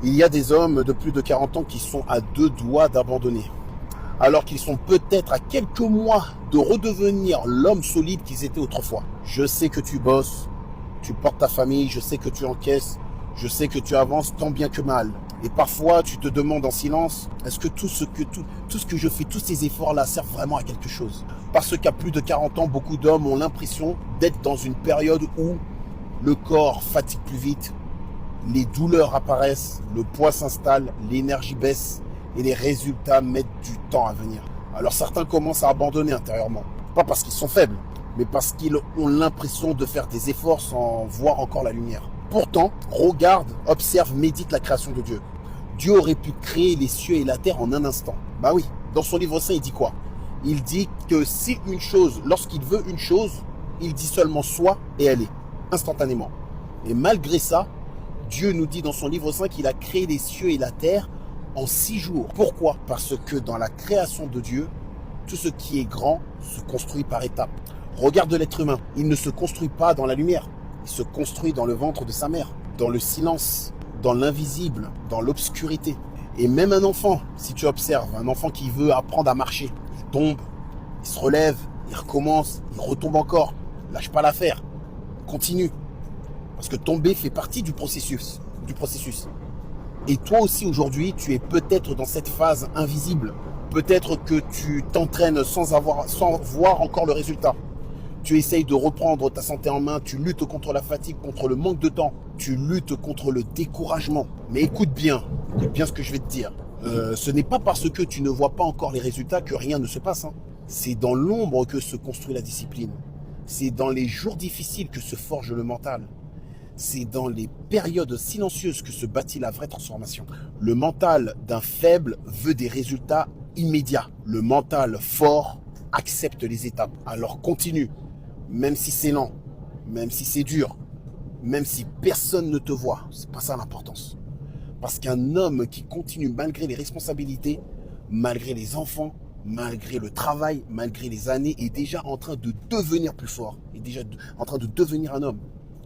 Il y a des hommes de plus de 40 ans qui sont à deux doigts d'abandonner, alors qu'ils sont peut-être à quelques mois de redevenir l'homme solide qu'ils étaient autrefois. Je sais que tu bosses, tu portes ta famille, je sais que tu encaisses, je sais que tu avances tant bien que mal. Et parfois, tu te demandes en silence, est-ce que tout ce que je fais, tous ces efforts-là servent vraiment à quelque chose? Parce qu'à plus de 40 ans, beaucoup d'hommes ont l'impression d'être dans une période où le corps fatigue plus vite, les douleurs apparaissent, le poids s'installe, l'énergie baisse et les résultats mettent du temps à venir. Alors certains commencent à abandonner intérieurement. Pas parce qu'ils sont faibles, mais parce qu'ils ont l'impression de faire des efforts sans voir encore la lumière. Pourtant, regarde, observe, médite la création de Dieu. Dieu aurait pu créer les cieux et la terre en un instant. Bah oui, dans son livre saint, il dit quoi? Il dit que si une chose, lorsqu'il veut une chose, il dit seulement soit et elle est, instantanément. Et malgré ça, Dieu nous dit dans son livre saint qu'il a créé les cieux et la terre en 6 jours. Pourquoi? Parce que dans la création de Dieu, tout ce qui est grand se construit par étapes. Regarde l'être humain, il ne se construit pas dans la lumière, il se construit dans le ventre de sa mère, dans le silence, dans l'invisible, dans l'obscurité. Et même un enfant, si tu observes, un enfant qui veut apprendre à marcher, il tombe, il se relève, il recommence, il retombe encore, lâche pas l'affaire, continue. Parce que tomber fait partie du processus. Et toi aussi aujourd'hui, tu es peut-être dans cette phase invisible. Peut-être que tu t'entraînes sans voir encore le résultat. Tu essayes de reprendre ta santé en main, tu luttes contre la fatigue, contre le manque de temps, tu luttes contre le découragement. Mais écoute bien ce que je vais te dire. Ce n'est pas parce que tu ne vois pas encore les résultats que rien ne se passe. C'est dans l'ombre que se construit la discipline. C'est dans les jours difficiles que se forge le mental. C'est dans les périodes silencieuses que se bâtit la vraie transformation. Le mental d'un faible veut des résultats immédiats. Le mental fort accepte les étapes. Alors continue, même si c'est lent, même si c'est dur, même si personne ne te voit. C'est pas ça l'importance. Parce qu'un homme qui continue malgré les responsabilités, malgré les enfants, malgré le travail, malgré les années, est déjà en train de devenir plus fort, est déjà en train de devenir un homme.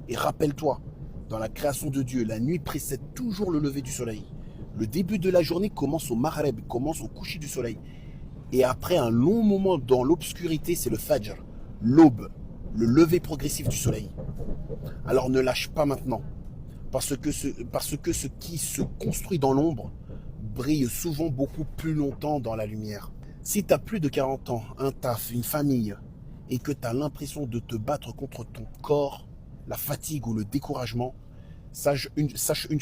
Et rappelle-toi, dans la création de Dieu, la nuit précède toujours le lever du soleil. Le début de la journée commence au Maghreb, commence au coucher du soleil. Et après un long moment dans l'obscurité, c'est le Fajr, l'aube, le lever progressif du soleil. Alors ne lâche pas maintenant, parce que ce qui se construit dans l'ombre brille souvent beaucoup plus longtemps dans la lumière. Si tu as plus de 40 ans, un taf, une famille, et que tu as l'impression de te battre contre ton corps, la fatigue ou le découragement, sache une